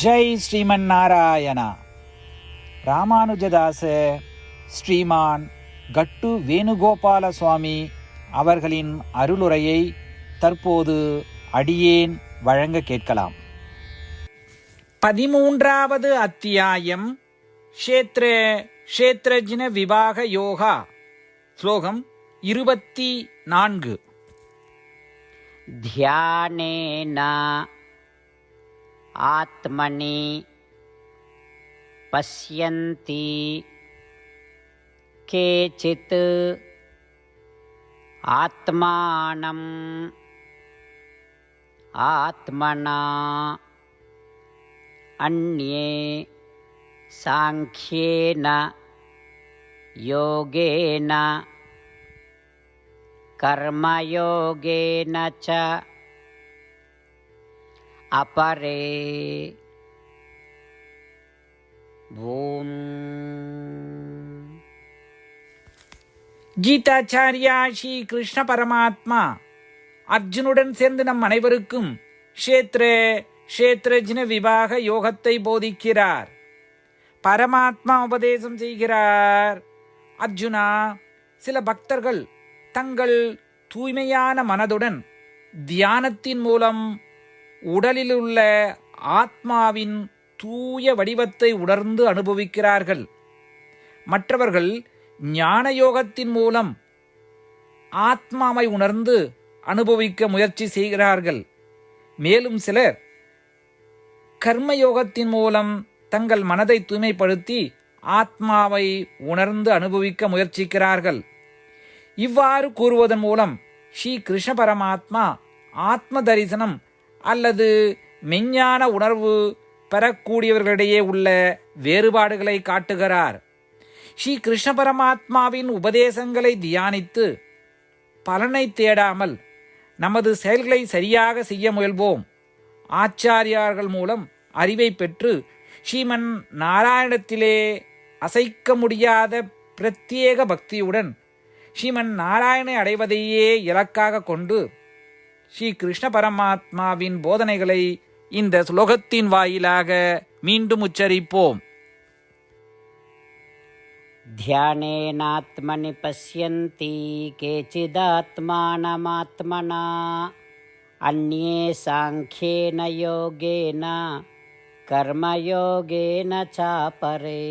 ஜெய் ஸ்ரீமன் நாராயணா. ராமானுஜதாச ஸ்ரீமான் கட்டு வேணுகோபால சுவாமி அவர்களின் அருளுரையை தற்போது அடியேன் வழங்க கேட்கலாம். 13வது அத்தியாயம் க்ஷேத்ரஜ்ன விபாக யோகா. ஸ்லோகம் 24. ध्यानेन आत्मनि पश्यन्ति केचित् आत्मानम् आत्मना अन्ये सांख्येन योगेन कर्मयोगेन च अपरे ஓம். கீதாச்சாரியா ஸ்ரீ கிருஷ்ண பரமாத்மா அர்ஜுனுடன் சேர்ந்து நம் அனைவருக்கும் க்ஷேத்ரஜ்ன விபாக யோகத்தை போதிக்கிறார். பரமாத்மா உபதேசம் செய்கிறார். அர்ஜுனா, சில பக்தர்கள் தங்கள் தூய்மையான மனதுடன் தியானத்தின் மூலம் உடலில் உள்ள ஆத்மாவின் தூய வடிவத்தை உணர்ந்து அனுபவிக்கிறார்கள். மற்றவர்கள் ஞான யோகத்தின் மூலம் ஆத்மாவை உணர்ந்து அனுபவிக்க முயற்சி செய்கிறார்கள். மேலும் சிலர் கர்மயோகத்தின் மூலம் தங்கள் மனதை தூய்மைப்படுத்தி ஆத்மாவை உணர்ந்து அனுபவிக்க முயற்சிக்கிறார்கள். இவ்வாறு கூறுவதன் மூலம் ஸ்ரீ கிருஷ்ண பரமாத்மா ஆத்ம தரிசனம் அல்லது மெஞ்ஞான உணர்வு பெறக்கூடியவர்களிடையே உள்ள வேறுபாடுகளை காட்டுகிறார். ஸ்ரீ கிருஷ்ண பரமாத்மாவின் உபதேசங்களை தியானித்து பலனை தேடாமல் நமது செயல்களை சரியாக செய்ய முயல்வோம். ஆச்சாரியார்கள் மூலம் அறிவை பெற்று ஸ்ரீமன் நாராயணத்திலே அசைக்க முடியாத பிரத்யேக பக்தியுடன் ஸ்ரீமன் நாராயணனை அடைவதையே இலக்காக கொண்டு ஸ்ரீ கிருஷ்ண பரமாத்மாவின் போதனைகளை இந்த ஸ்லோகத்தின் வாயிலாக மீண்டும் உச்சரிப்போம். ध्यानेनात्मनि पश्यन्ति केचिदात्मानमात्मना अन्ये सांख्येन योगेन कर्मयोगेन चापरे.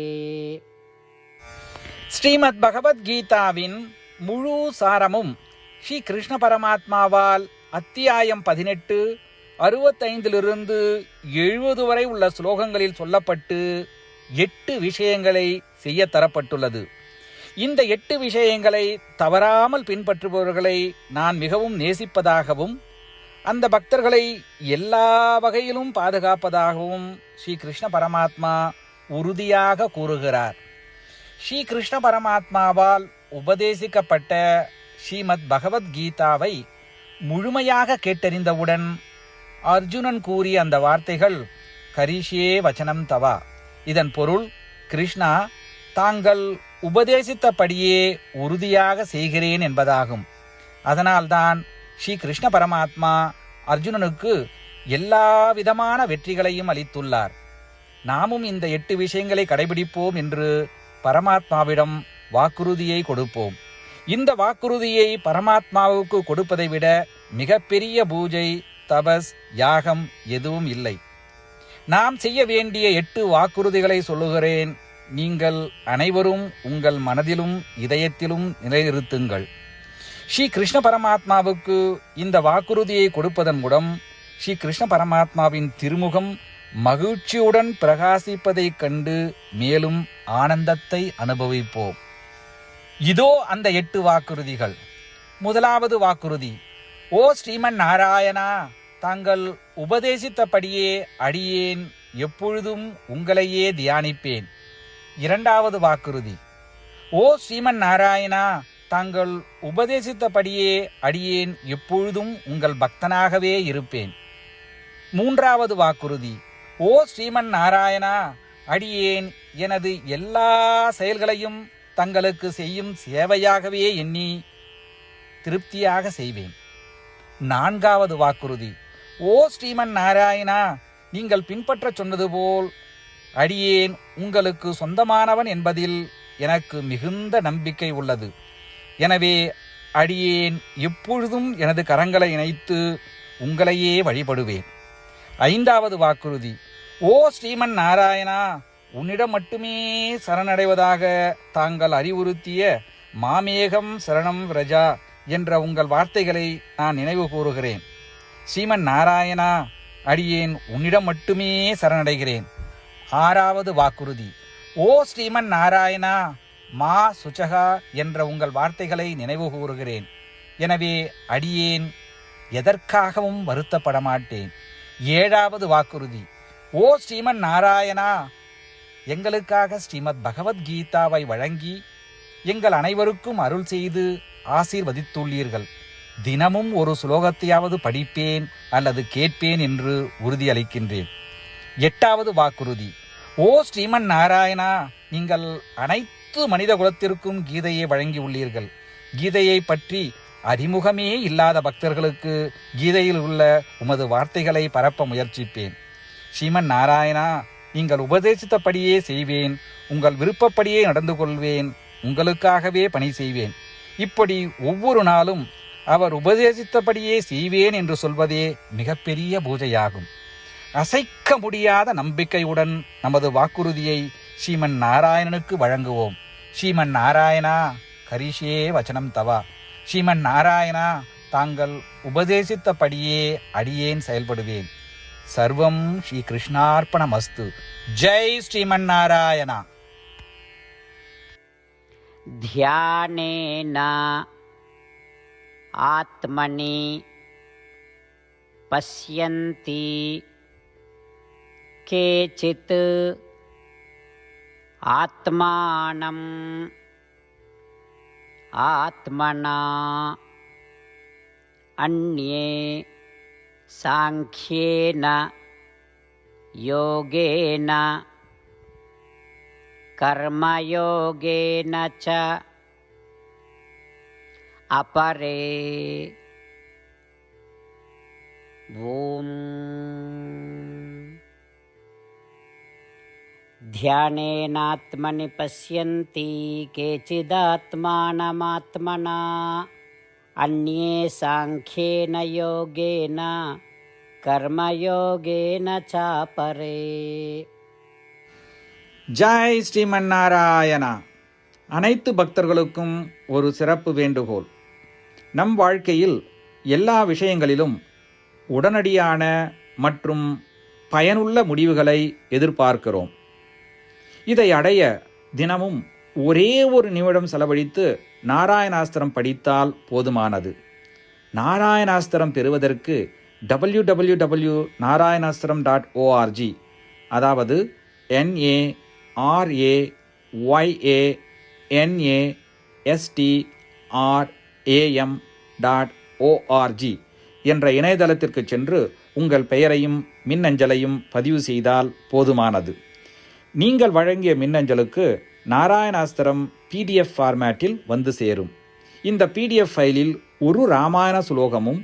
ஸ்ரீமத் பகவத்கீதாவின் முழு சாரமும் ஸ்ரீ கிருஷ்ண பரமாத்மாவால் அத்தியாயம் 18 65 70 வரை உள்ள ஸ்லோகங்களில் சொல்லப்பட்டு 8 விஷயங்களை செய்ய தரப்பட்டுள்ளது. இந்த 8 விஷயங்களை தவறாமல் பின்பற்றுபவர்களை நான் மிகவும் நேசிப்பதாகவும் அந்த பக்தர்களை எல்லா வகையிலும் பாதுகாப்பதாகவும் ஸ்ரீ கிருஷ்ண பரமாத்மா உறுதியாக கூறுகிறார். ஸ்ரீ கிருஷ்ண பரமாத்மாவால் உபதேசிக்கப்பட்ட ஸ்ரீமத் பகவத்கீதாவை முழுமையாக கேட்டறிந்தவுடன் அர்ஜுனன் கூறிய அந்த வார்த்தைகள் கரிஷ்யே வச்சனம் தவா. இதன் பொருள், கிருஷ்ணா, தாங்கள் உபதேசித்தபடியே உறுதியாக செய்கிறேன் என்பதாகும். அதனால்தான் ஸ்ரீ கிருஷ்ண பரமாத்மா அர்ஜுனனுக்கு எல்லா விதமான வெற்றிகளையும் அளித்துள்ளார். நாமும் இந்த 8 விஷயங்களை கடைபிடிப்போம் என்று பரமாத்மாவிடம் வாக்குறுதியை கொடுப்போம். இந்த வாக்குறுதியை பரமாத்மாவுக்கு கொடுப்பதை விட மிகப்பெரிய பூஜை, தபஸ், யாகம் எதுவும் இல்லை. நாம் செய்ய வேண்டிய 8 வாக்குறுதிகளை சொல்லுகிறேன். நீங்கள் அனைவரும் உங்கள் மனதிலும் இதயத்திலும் நிலைநிறுத்துங்கள். ஸ்ரீ கிருஷ்ண பரமாத்மாவுக்கு இந்த வாக்குறுதியை கொடுப்பதன் மூலம் ஸ்ரீ கிருஷ்ண பரமாத்மாவின் திருமுகம் மகிழ்ச்சியுடன் பிரகாசிப்பதைக் கண்டு மேலும் ஆனந்தத்தை அனுபவிப்போம். இதோ அந்த 8 வாக்குறுதிகள். முதலாவது வாக்குறுதி: ஓ ஸ்ரீமன் நாராயணா, தாங்கள் உபதேசித்தபடியே அடியேன் எப்பொழுதும் உங்களையே தியானிப்பேன். இரண்டாவது வாக்குறுதி: ஓ ஸ்ரீமன் நாராயணா, தாங்கள் உபதேசித்தபடியே அடியேன் எப்பொழுதும் உங்கள் பக்தனாகவே இருப்பேன். மூன்றாவது வாக்குறுதி: ஓ ஸ்ரீமன் நாராயணா, அடியேன் எனது எல்லா செயல்களையும் தங்களுக்கு செய்யும் சேவையாகவே எண்ணி திருப்தியாக செய்வேன். நான்காவது வாக்குறுதி: ஓ ஸ்ரீமன் நாராயணா, நீங்கள் பின்பற்றச் சொன்னது போல் அடியேன் உங்களுக்கு சொந்தமானவன் என்பதில் எனக்கு மிகுந்த நம்பிக்கை உள்ளது. எனவே அடியேன் எப்பொழுதும் எனது கரங்களை இணைத்து உங்களையே வழிபடுவேன். 5வது வாக்குறுதி. ஓ ஸ்ரீமன் நாராயணா, உன்னிடம் மட்டுமே சரணடைவதாக தாங்கள் அறிவுறுத்திய மாமேகம் சரணம் விரஜா என்ற உங்கள் வார்த்தைகளை நான் நினைவு கூறுகிறேன். ஸ்ரீமன் நாராயணா, அடியேன் உன்னிடம் மட்டுமே சரணடைகிறேன். 6வது வாக்குறுதி. ஓ ஸ்ரீமன் நாராயணா, மா சுச்சகா என்ற உங்கள் வார்த்தைகளை நினைவு கூறுகிறேன். எனவே அடியேன் எதற்காகவும் வருத்தப்பட மாட்டேன். 7வது வாக்குறுதி. ஓ ஸ்ரீமன் நாராயணா, எங்களுக்காக ஸ்ரீமத் பகவத்கீதாவை வழங்கி எங்கள் அனைவருக்கும் அருள் செய்து ஆசீர்வதித்துள்ளீர்கள். தினமும் ஒரு ஸ்லோகத்தையாவது படிப்பேன் அல்லது கேட்பேன் என்று உறுதியளிக்கின்றேன். 8வது வாக்குறுதி. ஓ ஸ்ரீமன் நாராயணா, நீங்கள் அனைத்து மனித குலத்திற்கும் கீதையை வழங்கியுள்ளீர்கள். கீதையை பற்றி அறிமுகமே இல்லாத பக்தர்களுக்கு கீதையில் உள்ள உமது வார்த்தைகளை பரப்ப முயற்சிப்பேன். ஸ்ரீமன் நாராயணா, நீங்கள் உபதேசித்தபடியே செய்வேன். உங்கள் விருப்பப்படியே நடந்து கொள்வேன். உங்களுக்காகவே பணி செய்வேன். இப்படி ஒவ்வொரு நாளும் அவர் உபதேசித்தபடியே செய்வேன் என்று சொல்வதே மிகப்பெரிய பூஜையாகும். அசைக்க முடியாத நம்பிக்கையுடன் நமது வாக்குறுதியை ஸ்ரீமன் நாராயணனுக்கு வழங்குவோம். ஸ்ரீமன் நாராயணா, கரிஷே வச்சனம் தவா. ஸ்ரீமன் நாராயணா, தாங்கள் உபதேசித்தபடியே அடியேன் செயல்படுவேன். சர்வம் ஸ்ரீ கிருஷ்ணார்ப்பணமஸ்து. ஜெய் ஸ்ரீமன் நாராயணா. ध्यानेन आत्मनि पश्यन्ति केचित् आत्मानम् आत्मना अन्ये सांख्येन योगेन कर्मयोगेन च अपरे ॐ ध्यानेनात्मनि पश्यन्ति केचिदात्मानमात्मना अन्ये सांख्येन योगेन कर्मयोगेन चापरे. ஜெய் ஸ்ரீமன் நாராயணா. அனைத்து பக்தர்களுக்கும் ஒரு சிறப்பு வேண்டுகோள். நம் வாழ்க்கையில் எல்லா விஷயங்களிலும் உடனடியான மற்றும் பயனுள்ள முடிவுகளை எதிர்பார்க்கிறோம். இதை அடைய தினமும் ஒரே ஒரு நிமிடம் செலவழித்து நாராயணாஸ்திரம் படித்தால் போதுமானது. நாராயணாஸ்திரம் பெறுவதற்கு www.narayanaastram.org, அதாவது NARAYANASTRAM.org என்ற இணையதளத்திற்கு சென்று உங்கள் பெயரையும் மின்னஞ்சலையும் பதிவு செய்தால் போதுமானது. நீங்கள் வழங்கிய மின்னஞ்சலுக்கு நாராயணாஸ்திரம் PDF ஃபார்மேட்டில் வந்து சேரும். இந்த PDF ஃபைலில் ஒரு ராமாயண ஸ்லோகமும்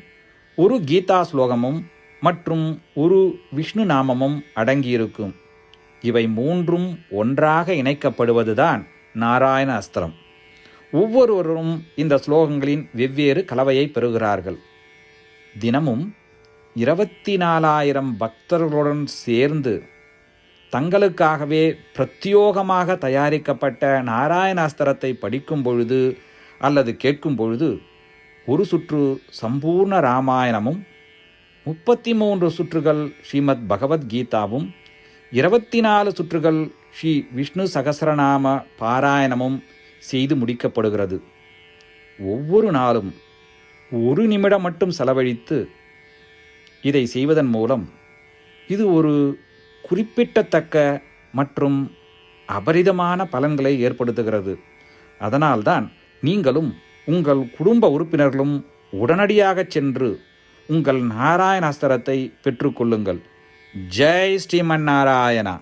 ஒரு கீதா ஸ்லோகமும் மற்றும் ஒரு விஷ்ணு நாமமும் அடங்கியிருக்கும். இவை மூன்றும் ஒன்றாக இணைக்கப்படுவதுதான் நாராயண அஸ்திரம். ஒவ்வொருவரும் இந்த ஸ்லோகங்களின் வெவ்வேறு கலவையை பெறுகிறார்கள். தினமும் 24,000 பக்தர்களுடன் சேர்ந்து தங்களுக்காகவே பிரத்யோகமாக தயாரிக்கப்பட்ட நாராயணாஸ்திரத்தை படிக்கும் பொழுது அல்லது கேட்கும் பொழுது ஒரு சுற்று சம்பூர்ண ராமாயணமும் 33 சுற்றுகள் ஸ்ரீமத் பகவத்கீதாவும் 24 சுற்றுகள் ஸ்ரீ விஷ்ணு சகஸ்ரநாம பாராயணமும் செய்து முடிக்கப்படுகிறது. ஒவ்வொரு நாளும் ஒரு நிமிடம் மட்டும் செலவழித்து இதை செய்வதன் மூலம் இது ஒரு குறிப்பிடத்தக்க மற்றும் அபரிதமான பலன்களை ஏற்படுத்துகிறது. அதனால்தான் நீங்களும் உங்கள் குடும்ப உறுப்பினர்களும் உடனடியாக சென்று உங்கள் நாராயணாஸ்திரத்தை பெற்றுக்கொள்ளுங்கள். ஜெய் ஸ்ரீமன் நாராயணா.